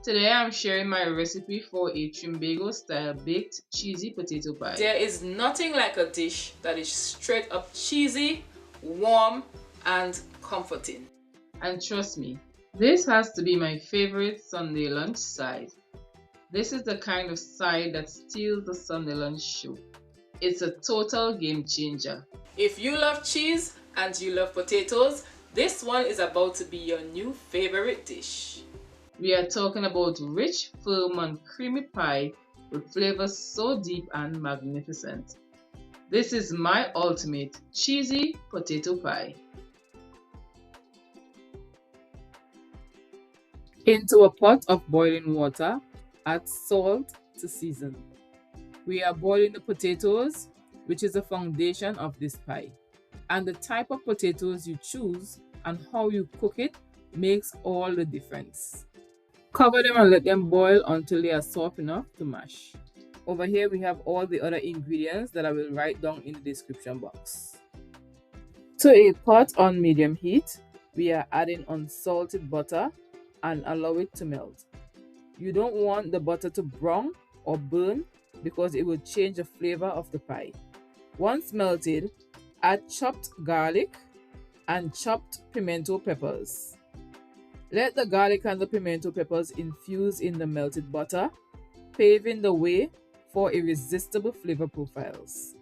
Today I'm sharing my recipe for a Trimbago style baked cheesy potato pie. There is nothing like a dish that is straight up cheesy, warm, and comforting. And trust me, this has to be my favorite Sunday lunch side. This is the kind of side that steals the Sunday lunch show. It's a total game changer. If you love cheese and you love potatoes, this one is about to be your new favorite dish. We are talking about rich, firm and creamy pie with flavors so deep and magnificent. This is my ultimate cheesy potato pie. Into a pot of boiling water, add salt to season. We are boiling the potatoes, which is the foundation of this pie. And the type of potatoes you choose and how you cook it makes all the difference. Cover them and let them boil until they are soft enough to mash. Over here we have all the other ingredients that I will write down in the description box. To a pot on medium heat, we are adding unsalted butter and allow it to melt. You don't want the butter to brown or burn because it will change the flavor of the pie. Once melted, add chopped garlic and chopped pimento peppers. Let the garlic and the pimento peppers infuse in the melted butter, paving the way for irresistible flavor profiles.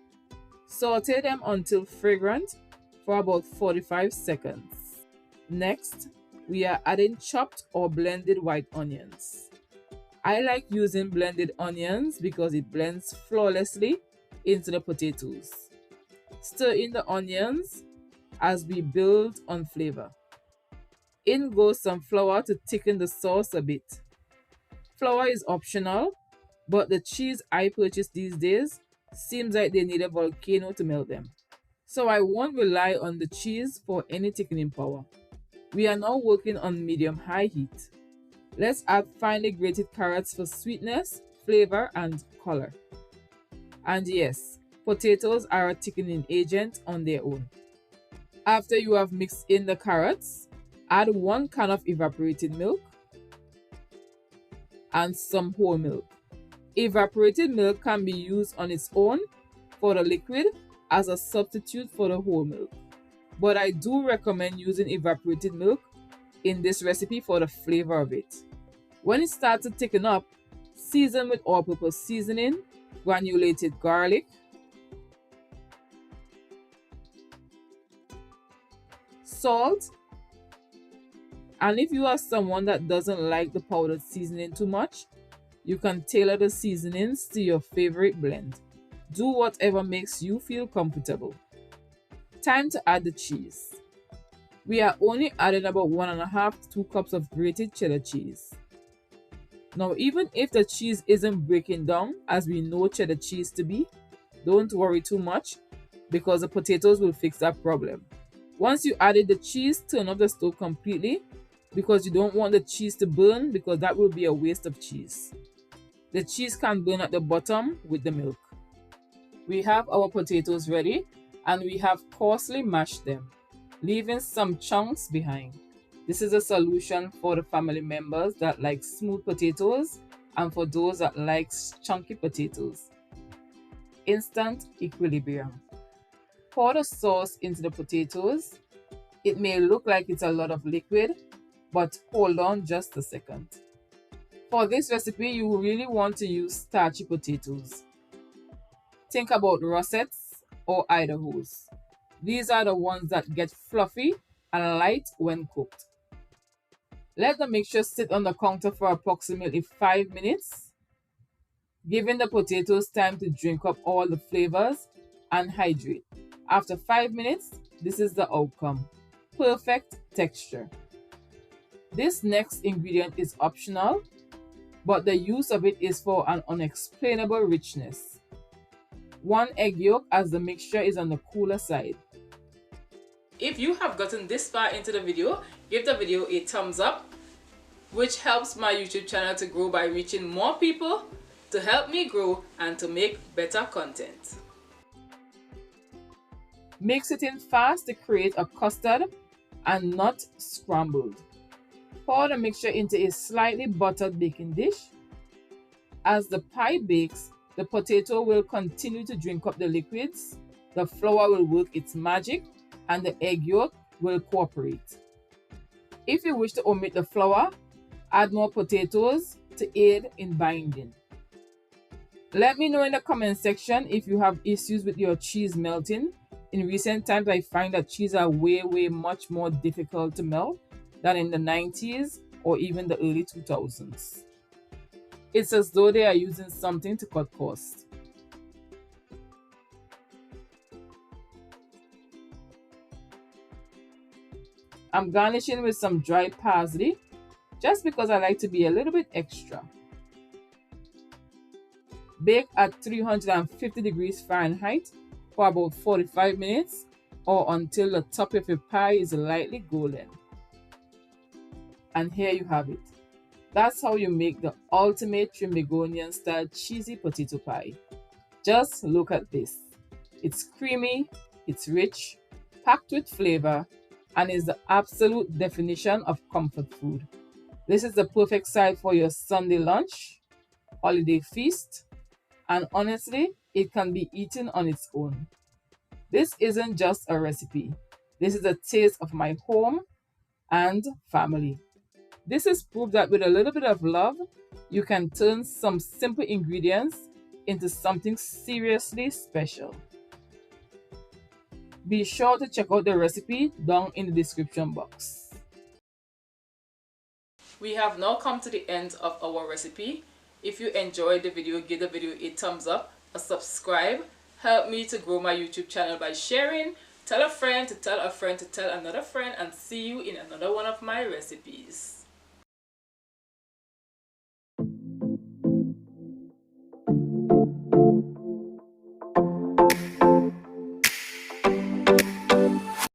Saute them until fragrant for about 45 seconds. Next, we are adding chopped or blended white onions. I like using blended onions because it blends flawlessly into the potatoes. Stir in the onions as we build on flavor. In goes some flour to thicken the sauce a bit. Flour is optional, but the cheese I purchased these days seems like they need a volcano to melt them. So I won't rely on the cheese for any thickening power. We are now working on medium-high heat. Let's add finely grated carrots for sweetness, flavor, and color. And yes, potatoes are a thickening agent on their own. After you have mixed in the carrots, add 1 can of evaporated milk and some whole milk. Evaporated milk can be used on its own for the liquid as a substitute for the whole milk. But I do recommend using evaporated milk in this recipe for the flavor of it. When it starts to thicken up, season with all-purpose seasoning, granulated garlic, salt, and if you are someone that doesn't like the powdered seasoning too much, you can tailor the seasonings to your favorite blend. Do whatever makes you feel comfortable. Time to add the cheese. We are only adding about 1.5 to 2 cups of grated cheddar cheese. Now, even if the cheese isn't breaking down as we know cheddar cheese to be, don't worry too much because the potatoes will fix that problem. Once you added the cheese, turn off the stove completely because you don't want the cheese to burn because that will be a waste of cheese. The cheese can burn at the bottom with the milk. We have our potatoes ready and we have coarsely mashed them, leaving some chunks behind. This is a solution for the family members that like smooth potatoes and for those that like chunky potatoes. Instant equilibrium. Pour the sauce into the potatoes. It may look like it's a lot of liquid, but hold on just a second. For this recipe, you really want to use starchy potatoes. Think about Rosettes or Idahos. These are the ones that get fluffy and light when cooked. Let the mixture sit on the counter for approximately 5 minutes, giving the potatoes time to drink up all the flavors and hydrate. After 5 minutes, this is the outcome. Perfect texture. This next ingredient is optional, but the use of it is for an unexplainable richness. 1 egg yolk as the mixture is on the cooler side. If you have gotten this far into the video, give the video a thumbs up, which helps my YouTube channel to grow by reaching more people, to help me grow and to make better content. Mix it in fast to create a custard and not scrambled. Pour the mixture into a slightly buttered baking dish. As the pie bakes, the potato will continue to drink up the liquids, the flour will work its magic, and the egg yolk will cooperate. If you wish to omit the flour, add more potatoes to aid in binding. Let me know in the comment section if you have issues with your cheese melting. In recent times, I find that cheese are way much more difficult to melt than in the 90s or even the early 2000s. It's as though they are using something to cut costs. I'm garnishing with some dried parsley just because I like to be a little bit extra. Bake at 350 degrees Fahrenheit for about 45 minutes or until the top of your pie is lightly golden. And here you have it. That's how you make the ultimate Trinbagonian style cheesy potato pie. Just look at this. It's creamy, it's rich, packed with flavor, and is the absolute definition of comfort food. This is the perfect side for your Sunday lunch, holiday feast, and honestly, it can be eaten on its own. This isn't just a recipe. This is a taste of my home and family. This is proof that with a little bit of love, you can turn some simple ingredients into something seriously special. Be sure to check out the recipe down in the description box. We have now come to the end of our recipe. If you enjoyed the video, give the video a thumbs up, a subscribe. Help me to grow my YouTube channel by sharing. Tell a friend to tell a friend to tell another friend, and see you in another one of my recipes.